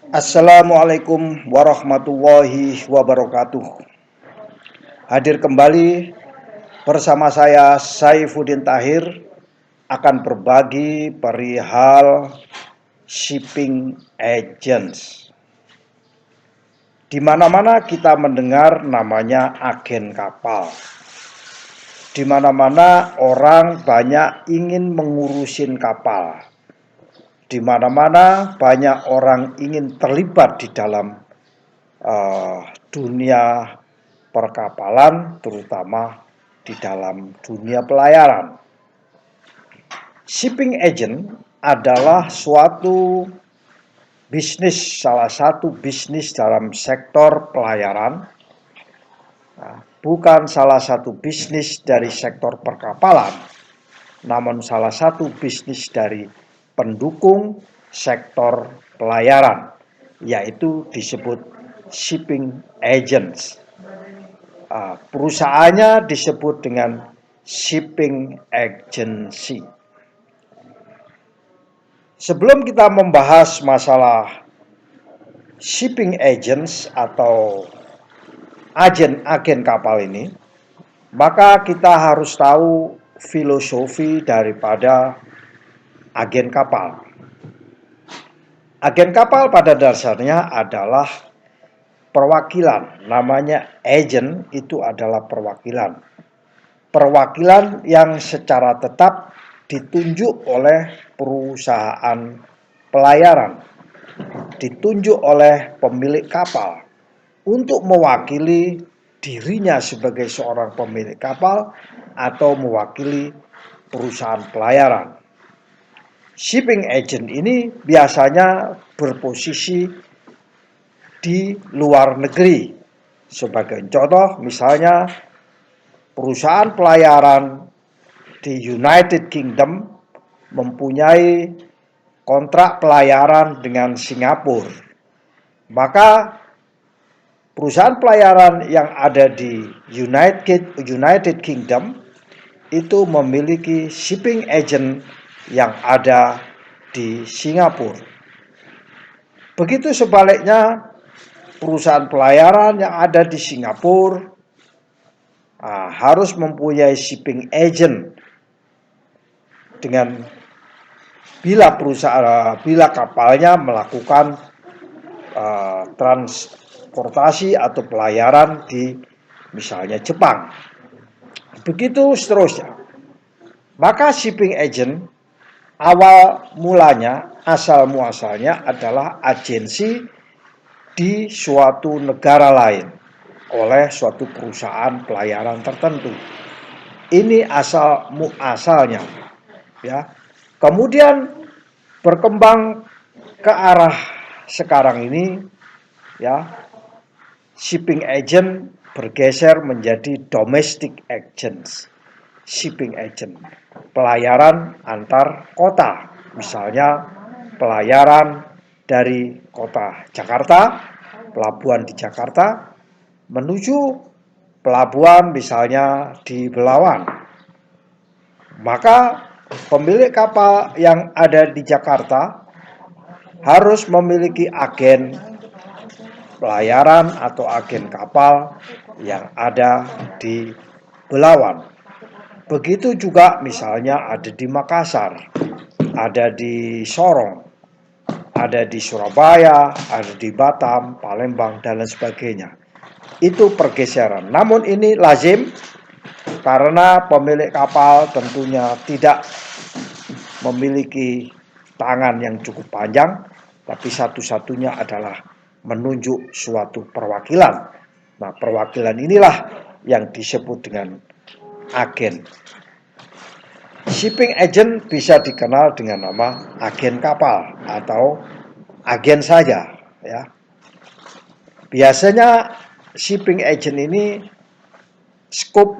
Assalamualaikum warahmatullahi wabarakatuh. Hadir kembali bersama saya Saifuddin Tahir akan berbagi perihal shipping agents. Di mana-mana kita mendengar namanya agen kapal. Di mana-mana orang banyak ingin mengurusin kapal. Di mana-mana banyak orang ingin terlibat di dalam dunia perkapalan, terutama di dalam dunia pelayaran. Shipping agent adalah suatu bisnis, salah satu bisnis dalam sektor pelayaran, bukan salah satu bisnis dari sektor perkapalan, namun salah satu bisnis dari pendukung sektor pelayaran, yaitu disebut shipping agents. Perusahaannya disebut dengan shipping agency. Sebelum kita membahas masalah shipping agents atau agen-agen kapal ini, maka kita harus tahu filosofi daripada agen kapal. Agen kapal pada dasarnya adalah perwakilan, namanya agent itu adalah perwakilan. Perwakilan yang secara tetap ditunjuk oleh perusahaan pelayaran, ditunjuk oleh pemilik kapal untuk mewakili dirinya sebagai seorang pemilik kapal atau mewakili perusahaan pelayaran. Shipping agent ini biasanya berposisi di luar negeri. Sebagai contoh, misalnya perusahaan pelayaran di United Kingdom mempunyai kontrak pelayaran dengan Singapura. Maka perusahaan pelayaran yang ada di United Kingdom itu memiliki shipping agent yang ada di Singapura. Begitu sebaliknya, perusahaan pelayaran yang ada di Singapura harus mempunyai shipping agent dengan bila kapalnya melakukan transportasi atau pelayaran di misalnya Jepang. Begitu seterusnya. Maka shipping agent awal mulanya, asal muasalnya adalah agensi di suatu negara lain oleh suatu perusahaan pelayaran tertentu. Ini asal muasalnya, ya. Kemudian berkembang ke arah sekarang ini, ya. Shipping agent bergeser menjadi domestic agents. Shipping agent, pelayaran antar kota, misalnya pelayaran dari kota Jakarta, pelabuhan di Jakarta, menuju pelabuhan misalnya di Belawan. Maka pemilik kapal yang ada di Jakarta harus memiliki agen pelayaran atau agen kapal yang ada di Belawan. Begitu juga misalnya ada di Makassar, ada di Sorong, ada di Surabaya, ada di Batam, Palembang, dan lain sebagainya. Itu pergeseran. Namun ini lazim karena pemilik kapal tentunya tidak memiliki tangan yang cukup panjang, tapi satu-satunya adalah menunjuk suatu perwakilan. Nah, perwakilan inilah yang disebut dengan agen. Shipping agent bisa dikenal dengan nama agen kapal atau agen saja, ya. Biasanya shipping agent ini skop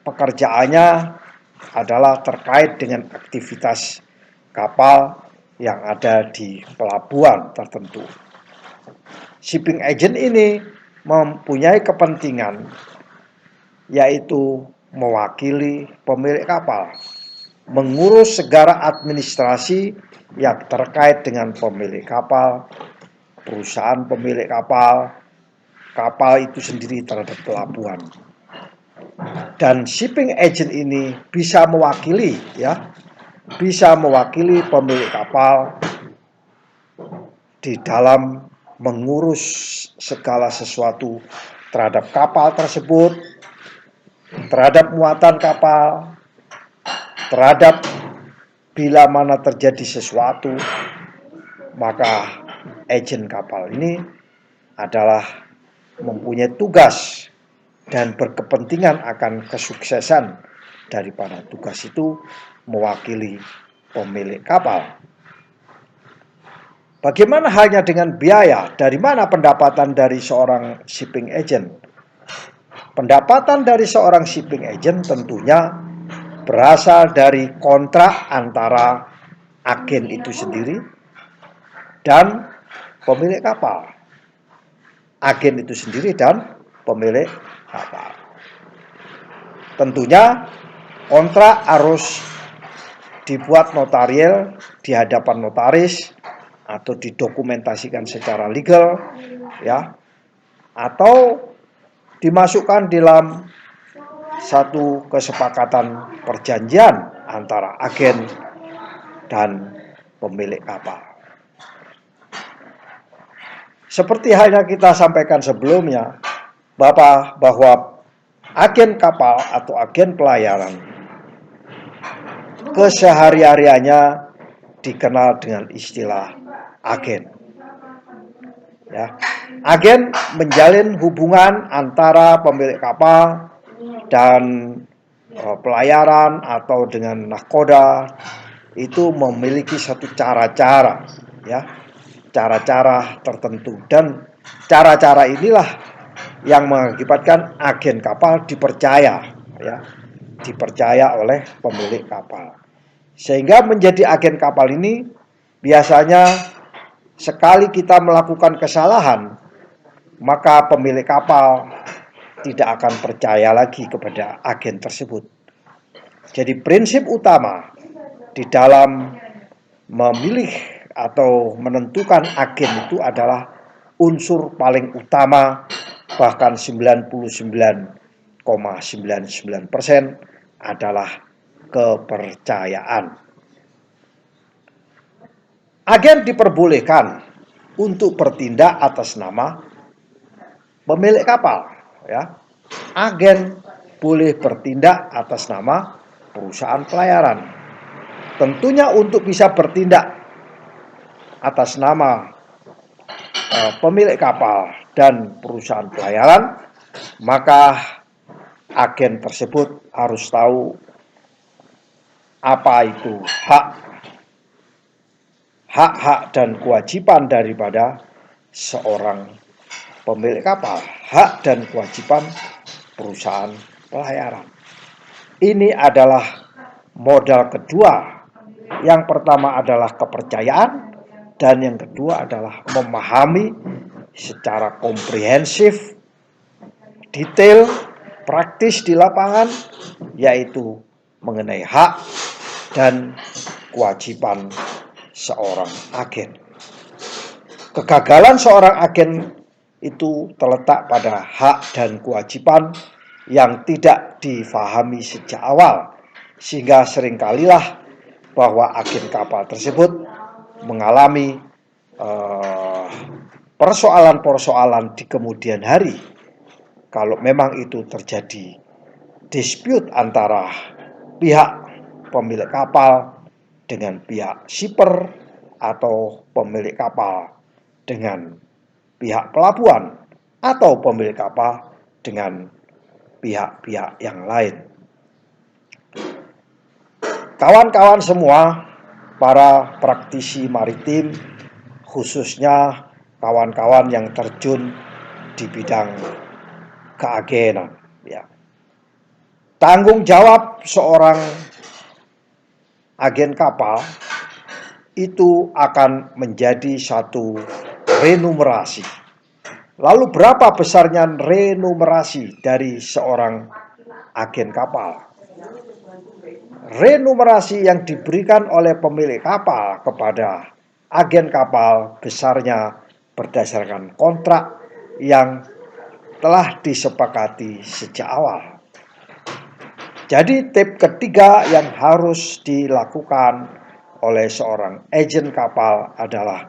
pekerjaannya adalah terkait dengan aktivitas kapal yang ada di pelabuhan tertentu. Shipping agent ini mempunyai kepentingan yaitu mewakili pemilik kapal, mengurus segala administrasi yang terkait dengan pemilik kapal, perusahaan pemilik kapal, kapal itu sendiri terhadap pelabuhan. Dan shipping agent ini bisa mewakili pemilik kapal di dalam mengurus segala sesuatu terhadap kapal tersebut, terhadap muatan kapal, terhadap bila mana terjadi sesuatu, maka agen kapal ini adalah mempunyai tugas dan berkepentingan akan kesuksesan daripada tugas itu mewakili pemilik kapal. Bagaimana halnya dengan biaya? Dari mana pendapatan dari seorang shipping agent? Pendapatan dari seorang shipping agent tentunya berasal dari kontrak antara agen itu sendiri dan pemilik kapal. Agen itu sendiri dan pemilik kapal. Tentunya kontrak harus dibuat notarial di hadapan notaris atau didokumentasikan secara legal, atau dimasukkan dalam satu kesepakatan perjanjian antara agen dan pemilik kapal. Seperti halnya kita sampaikan sebelumnya, bahwa agen kapal atau agen pelayaran kesehari-hariannya dikenal dengan istilah agen. Agen menjalin hubungan antara pemilik kapal dan pelayaran atau dengan nahkoda, itu memiliki satu cara-cara tertentu, dan cara-cara inilah yang mengakibatkan agen kapal dipercaya oleh pemilik kapal. Sehingga menjadi agen kapal ini biasanya sekali kita melakukan kesalahan, maka pemilik kapal tidak akan percaya lagi kepada agen tersebut. Jadi prinsip utama di dalam memilih atau menentukan agen itu adalah unsur paling utama, bahkan 99,99% adalah kepercayaan. Agen diperbolehkan untuk bertindak atas nama pemilik kapal, Agen boleh bertindak atas nama perusahaan pelayaran. Tentunya untuk bisa bertindak atas nama pemilik kapal dan perusahaan pelayaran, maka agen tersebut harus tahu apa itu hak-hak dan kewajiban daripada seorang pemilik kapal, hak dan kewajiban perusahaan pelayaran. Ini adalah modal kedua. Yang pertama adalah kepercayaan, dan yang kedua adalah memahami secara komprehensif, detail, praktis di lapangan, yaitu mengenai hak dan kewajiban seorang agen. Kegagalan seorang agen itu terletak pada hak dan kewajiban yang tidak difahami sejak awal, sehingga seringkalilah bahwa agen kapal tersebut mengalami persoalan-persoalan di kemudian hari. Kalau memang itu terjadi dispute antara pihak pemilik kapal dengan pihak shipper atau pemilik kapal dengan pihak pelabuhan atau pemilik kapal dengan pihak-pihak yang lain. Kawan-kawan semua, para praktisi maritim, khususnya kawan-kawan yang terjun di bidang keagenan, tanggung jawab seorang agen kapal itu akan menjadi satu remunerasi. Lalu berapa besarnya remunerasi dari seorang agen kapal? Remunerasi yang diberikan oleh pemilik kapal kepada agen kapal besarnya berdasarkan kontrak yang telah disepakati sejak awal. Jadi tip ketiga yang harus dilakukan oleh seorang agen kapal adalah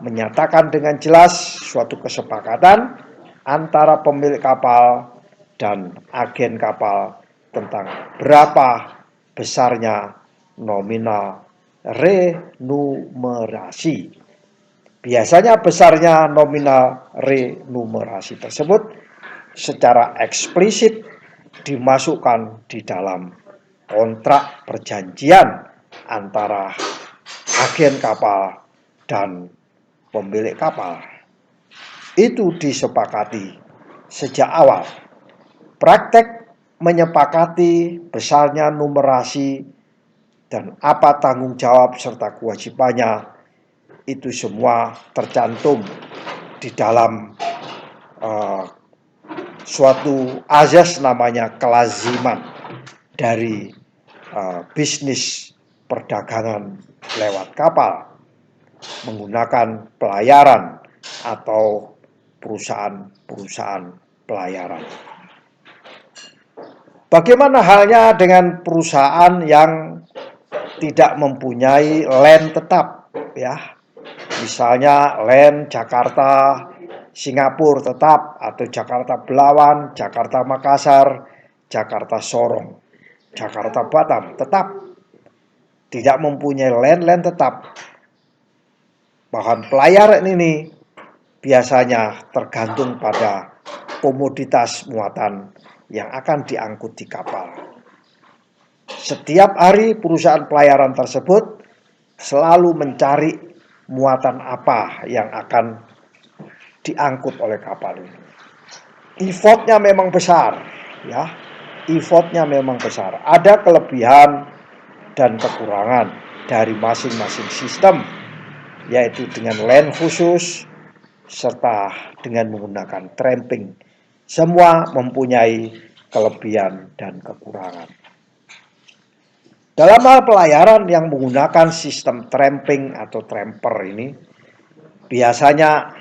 menyatakan dengan jelas suatu kesepakatan antara pemilik kapal dan agen kapal tentang berapa besarnya nominal remunerasi. Biasanya besarnya nominal remunerasi tersebut secara eksplisit dimasukkan di dalam kontrak perjanjian antara agen kapal dan pemilik kapal. Itu disepakati sejak awal. Praktek menyepakati besarnya numerasi dan apa tanggung jawab serta kewajibannya itu semua tercantum di dalam suatu azas namanya kelaziman dari bisnis perdagangan lewat kapal menggunakan pelayaran atau perusahaan-perusahaan pelayaran. Bagaimana halnya dengan perusahaan yang tidak mempunyai land tetap, ya? Misalnya land Jakarta Singapura tetap, atau Jakarta Belawan, Jakarta Makassar, Jakarta Sorong, Jakarta Batam tetap. Tidak mempunyai land tetap. Bahkan pelayaran ini biasanya tergantung pada komoditas muatan yang akan diangkut di kapal. Setiap hari perusahaan pelayaran tersebut selalu mencari muatan apa yang akan diangkut oleh kapal ini. Effortnya memang besar, ya. Effortnya memang besar. Ada kelebihan dan kekurangan dari masing-masing sistem, yaitu dengan land khusus serta dengan menggunakan tramping. Semua mempunyai kelebihan dan kekurangan. Dalam hal pelayaran yang menggunakan sistem tramping atau tramper ini, biasanya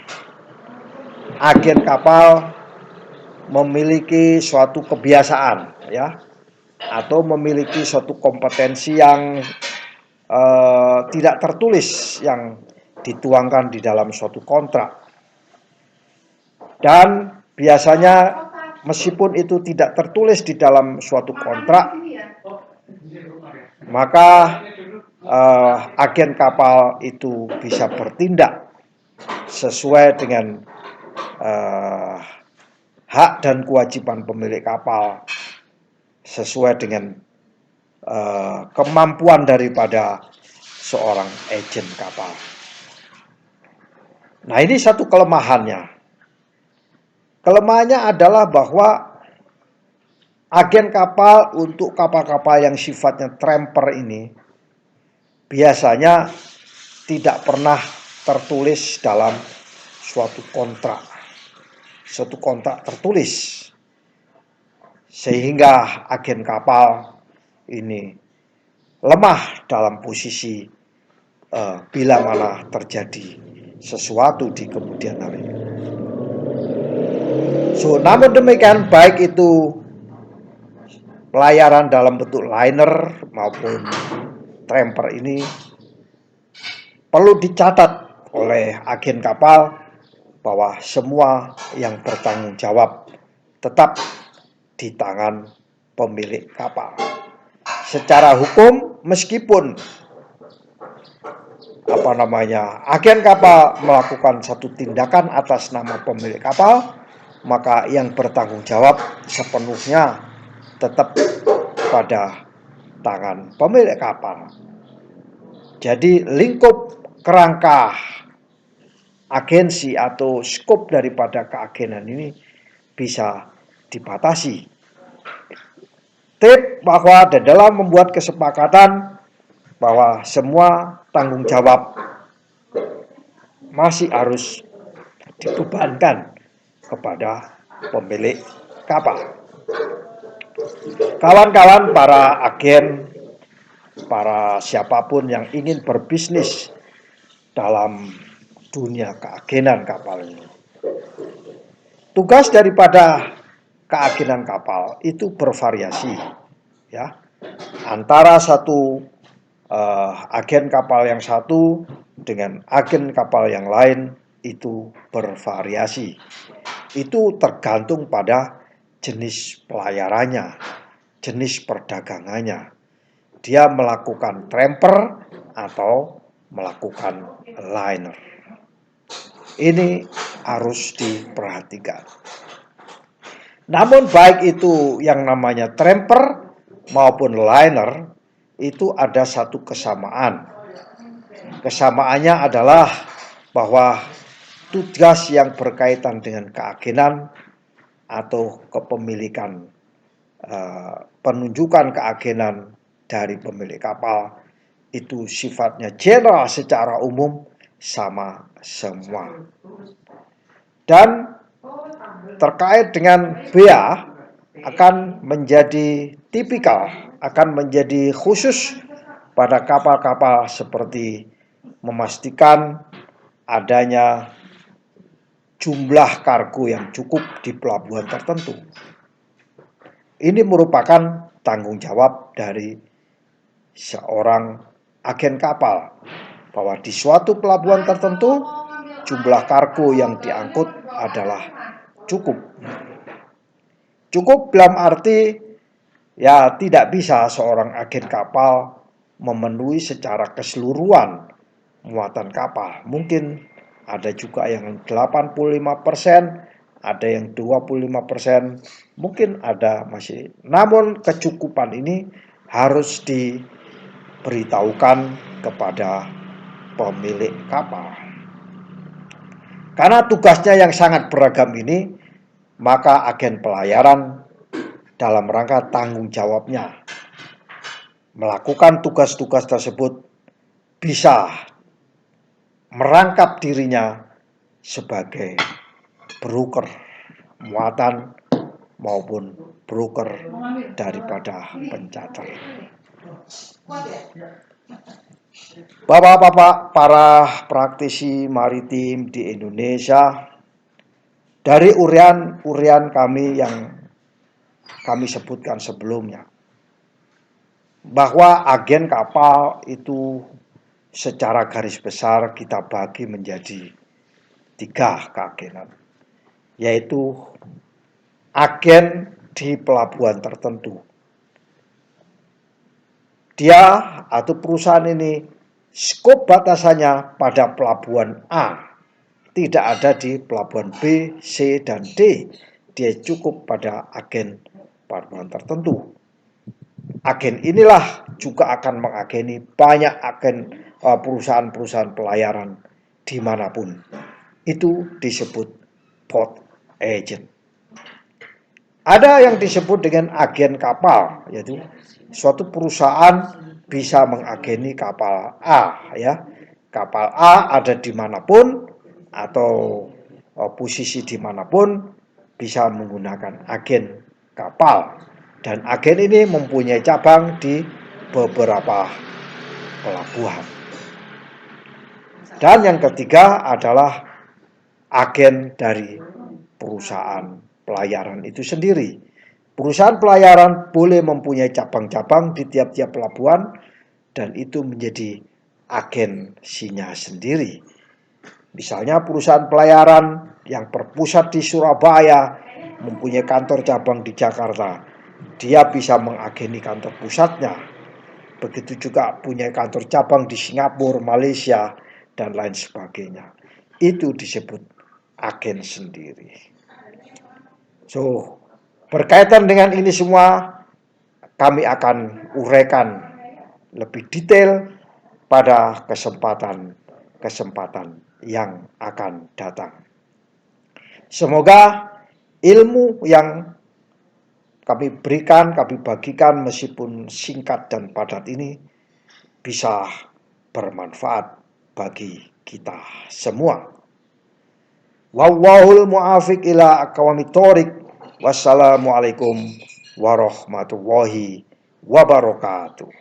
agen kapal memiliki suatu kebiasaan, ya, atau memiliki suatu kompetensi yang tidak tertulis yang dituangkan di dalam suatu kontrak. Dan biasanya meskipun itu tidak tertulis di dalam suatu kontrak, maka agen kapal itu bisa bertindak sesuai dengan hak dan kewajiban pemilik kapal, sesuai dengan kemampuan daripada seorang agen kapal. Nah, ini satu kelemahannya. Kelemahannya adalah bahwa agen kapal untuk kapal-kapal yang sifatnya tramper ini biasanya tidak pernah tertulis dalam suatu kontrak tertulis, sehingga agen kapal ini lemah dalam posisi bila mana terjadi sesuatu di kemudian hari. Namun demikian, baik itu pelayaran dalam bentuk liner maupun tramper ini perlu dicatat oleh agen kapal bahwa semua yang bertanggung jawab tetap di tangan pemilik kapal. Secara hukum, meskipun agen kapal melakukan satu tindakan atas nama pemilik kapal, maka yang bertanggung jawab sepenuhnya tetap pada tangan pemilik kapal. Jadi lingkup kerangka agensi atau skop daripada keagenan ini bisa dibatasi. Tip bahwa dalam membuat kesepakatan bahwa semua tanggung jawab masih harus dibebankan kepada pemilik kapal. Kawan-kawan, para agen, para siapapun yang ingin berbisnis dalam dunia keagenan kapal ini. Tugas daripada keagenan kapal itu bervariasi, ya, antara satu agen kapal yang satu dengan agen kapal yang lain itu bervariasi. Itu tergantung pada jenis pelayarannya, jenis perdagangannya. Dia melakukan tramper atau melakukan liner. Ini harus diperhatikan. Namun baik itu yang namanya tramper maupun liner, itu ada satu kesamaan. Kesamaannya adalah bahwa tugas yang berkaitan dengan keagenan atau kepemilikan, penunjukan keagenan dari pemilik kapal itu sifatnya general, secara umum sama semua. Dan terkait dengan bea akan menjadi tipikal, akan menjadi khusus pada kapal-kapal seperti memastikan adanya jumlah kargo yang cukup di pelabuhan tertentu. Ini merupakan tanggung jawab dari seorang agen kapal, bahwa di suatu pelabuhan tertentu jumlah kargo yang diangkut adalah cukup. Cukup dalam arti ya tidak bisa seorang agen kapal memenuhi secara keseluruhan muatan kapal. Mungkin ada juga yang 85%, ada yang 25%, mungkin ada masih. Namun kecukupan ini harus diberitahukan kepada pemilik kapal. Karena tugasnya yang sangat beragam ini, maka agen pelayaran dalam rangka tanggung jawabnya melakukan tugas-tugas tersebut bisa merangkap dirinya sebagai broker muatan maupun broker daripada pencatat. Bapak-bapak para praktisi maritim di Indonesia, dari urian kami yang kami sebutkan sebelumnya, bahwa agen kapal itu secara garis besar kita bagi menjadi 3 keagenan, yaitu agen di pelabuhan tertentu. Dia atau perusahaan ini skop batasannya pada pelabuhan A, tidak ada di pelabuhan B, C, dan D. Dia cukup pada agen pelabuhan tertentu. Agen inilah juga akan mengageni banyak agen perusahaan-perusahaan pelayaran dimanapun. Itu disebut port agent. Ada yang disebut dengan agen kapal, yaitu suatu perusahaan bisa mengageni kapal A, ya. Kapal A ada dimanapun atau posisi dimanapun bisa menggunakan agen kapal. Dan agen ini mempunyai cabang di beberapa pelabuhan. Dan yang ketiga adalah agen dari perusahaan pelayaran itu sendiri. Perusahaan pelayaran boleh mempunyai cabang-cabang di tiap-tiap pelabuhan, dan itu menjadi agensinya sendiri. Misalnya perusahaan pelayaran yang berpusat di Surabaya mempunyai kantor cabang di Jakarta, dia bisa mengageni kantor pusatnya. Begitu juga punya kantor cabang di Singapura, Malaysia, dan lain sebagainya. Itu disebut agen sendiri. So, berkaitan dengan ini semua, kami akan uraikan lebih detail pada kesempatan yang akan datang. Semoga ilmu yang kami berikan, kami bagikan meskipun singkat dan padat ini bisa bermanfaat bagi kita semua. Wallahul mu'afiq ila aqwamit thoriq. Wassalamualaikum warahmatullahi wabarakatuh.